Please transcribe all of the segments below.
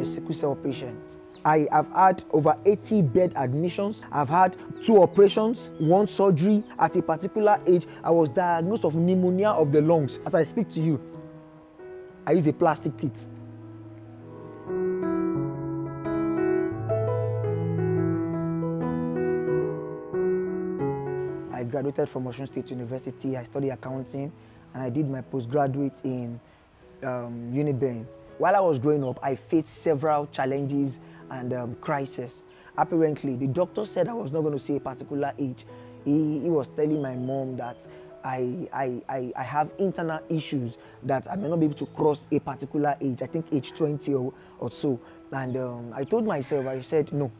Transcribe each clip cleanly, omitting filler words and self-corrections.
a sickle cell patient. I have had over 80 bed admissions. I've had 2 operations, 1 surgery. At a particular age, I was diagnosed of pneumonia of the lungs. As I speak to you, I use a plastic teeth. I graduated from Osun State University. I studied accounting, and I did my postgraduate in Uniben. While I was growing up, I faced several challenges and crisis. Apparently, the doctor said I was not going to see a particular age. He was telling my mom that I have internal issues that I may not be able to cross a particular age, I think age 20 or so. And I told myself, I said, no,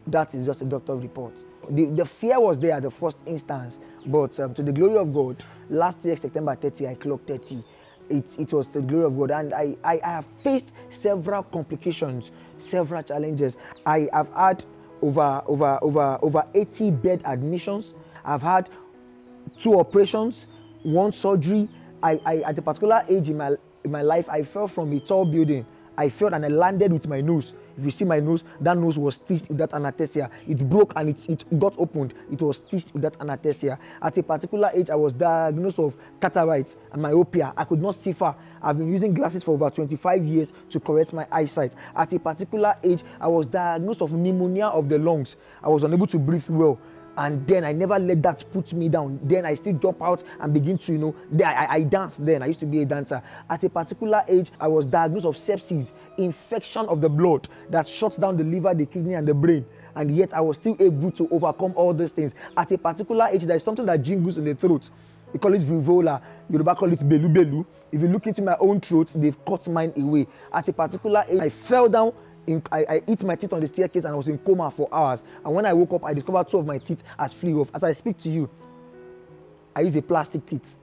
that is just a doctor's report. The fear was there at the first instance, but to the glory of God, last year, September 30, I clocked 30. It was the glory of God, and I have faced several complications, several challenges. I have had over 80 bed admissions. I've had 2 operations, 1 surgery. I at a particular age in my life, I fell from a tall building. I fell and I landed with my nose. If you see my nose, that nose was stitched with that anesthesia. It broke and it got opened. It was stitched with that anesthesia. At a particular age, I was diagnosed of cataracts and myopia. I could not see far. I've been using glasses for over 25 years to correct my eyesight. At a particular age, I was diagnosed of pneumonia of the lungs. I was unable to breathe well. And then I never let that put me down. Then I still jump out and begin to, I danced then. I used to be a dancer. At a particular age, I was diagnosed of sepsis, infection of the blood that shuts down the liver, the kidney, and the brain. And yet I was still able to overcome all these things. At a particular age, there's something that jingles in the throat. We call it vivola. Yoruba call it belu belu. If you look into my own throat, they've cut mine away. At a particular age, I fell down. I hit my teeth on the staircase and I was in coma for hours. And when I woke up, I discovered 2 of my teeth has flew off. As I speak to you, I use a plastic teeth.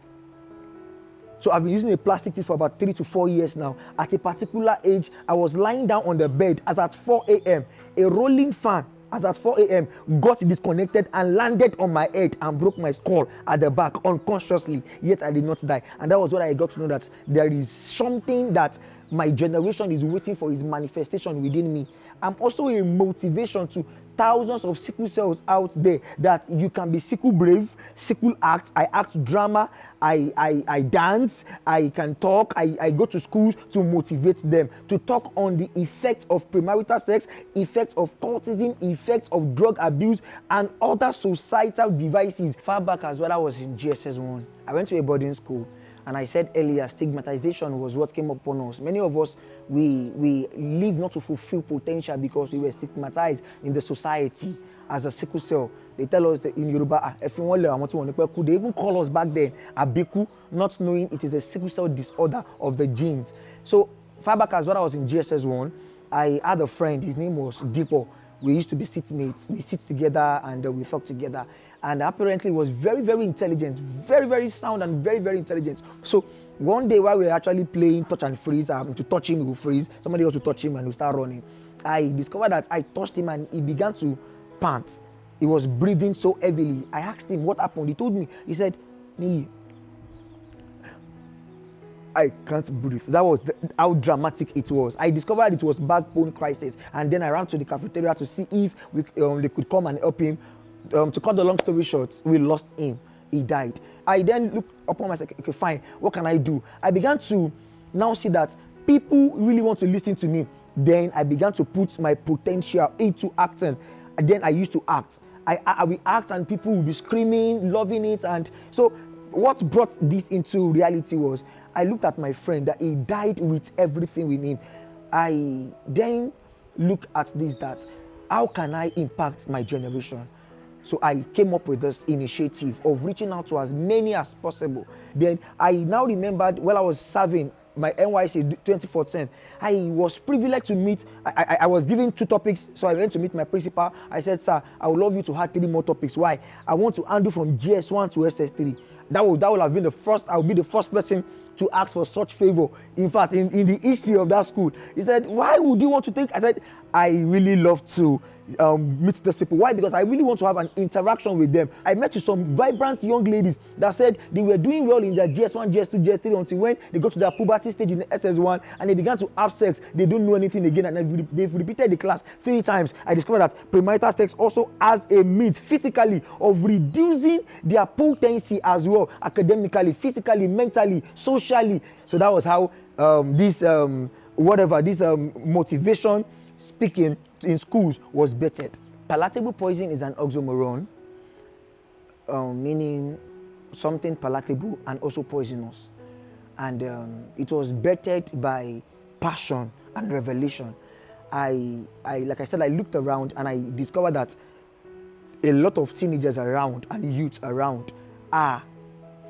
So I've been using a plastic teeth for about 3 to 4 years now. At a particular age, I was lying down on the bed as at 4 a.m. A rolling fan as at 4 a.m. got disconnected and landed on my head and broke my skull at the back unconsciously, yet I did not die. And that was what I got to know, that there is something that my generation is waiting for, its manifestation within me. I'm also a motivation to thousands of sickle cells out there that you can be sickle brave, sickle act. I act drama, I dance, I can talk, I go to schools to motivate them, to talk on the effects of premarital sex, effects of cultism, effects of drug abuse, and other societal devices. Far back as well, I was in GSS 1. I went to a boarding school. And I said earlier, stigmatization was what came upon us. Many of us, we live not to fulfill potential because we were stigmatized in the society as a sickle cell. They tell us that in Yoruba, they even call us back then Abiku, not knowing it is a sickle cell disorder of the genes. So far back as well, I was in GSS 1. I had a friend, his name was Dipo. We used to be seatmates. We sit together and we talk together. And apparently was very, very intelligent, very, very sound and very, very intelligent. So one day while we were actually playing touch and freeze, to touch him, he will freeze. Somebody else to touch him and we start running. I discovered that I touched him and he began to pant. He was breathing so heavily. I asked him what happened. He told me, he said, Niyi, I can't breathe. That was how dramatic it was. I discovered it was backbone crisis. And then I ran to the cafeteria to see if they could come and help him. To cut the long story short, we lost him. He died. I then looked upon myself, okay, fine, what can I do? I began to now see that people really want to listen to me. Then I began to put my potential into acting. And then I used to act. I will act and people will be screaming, loving it. And so what brought this into reality was I looked at my friend that he died with everything in him. I then looked at this, that how can I impact my generation? So I came up with this initiative of reaching out to as many as possible. Then I now remembered while I was serving my NYC 2014, I was privileged to meet, I was given 2 topics, so I went to meet my principal. I said, sir, I would love you to add 3 more topics. Why? I want to handle from GS1 to SS3. That would have been the first, I would be the first person to ask for such favor. In fact, in the history of that school, he said, why would you want to take? I said, I really love to meet these people. Why? Because I really want to have an interaction with them. I met with some vibrant young ladies that said they were doing well in their GS1, GS2, GS3 until when they got to their puberty stage in the SS1 and they began to have sex. They don't know anything again, and they've repeated the class 3 times. I discovered that premarital sex also has a means physically of reducing their potency as well, academically, physically, mentally, socially. So that was how this motivation speaking in schools was bettered. Palatable poison is an oxymoron, meaning something palatable and also poisonous. And it was bettered by passion and revelation. Like I said, I looked around and I discovered that a lot of teenagers around and youths around are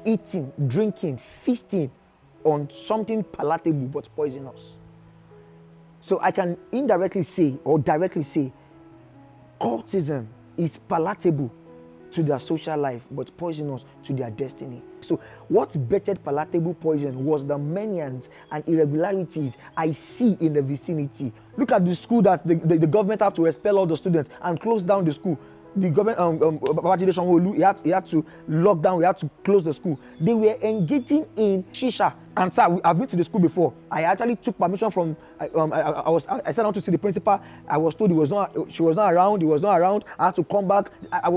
eating, drinking, feasting on something palatable but poisonous. So I can indirectly say or directly say cultism is palatable to their social life but poisonous to their destiny. So what bettered palatable poison was the menace and irregularities I see in the vicinity. Look at the school that the government have to expel all the students and close down the school. The government, he had to lock down, we had to close the school. They were engaging in shisha. And sir, I've been to the school before. I actually took permission from, I sat down to see the principal. I was told she was not around. I had to come back.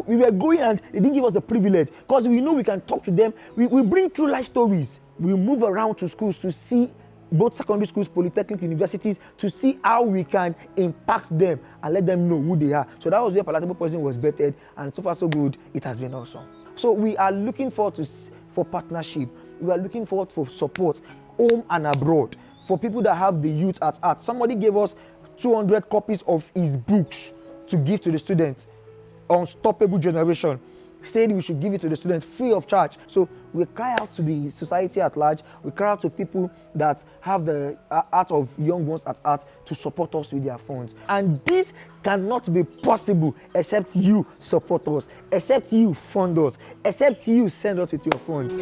We were going and they didn't give us the privilege because we know we can talk to them. We bring true life stories. We move around to schools to see both secondary schools, polytechnic universities, to see how we can impact them and let them know who they are. So that was where palatable poison was bettered, and so far so good, it has been awesome. So we are looking forward for partnership. We are looking forward for support, home and abroad, for people that have the youth at heart. Somebody gave us 200 copies of his books to give to the students, Unstoppable Generation. Said we should give it to the students free of charge. So we cry out to the society at large. We cry out to people that have the heart of young ones at heart to support us with their funds. And this cannot be possible except you support us, except you fund us, except you send us with your funds.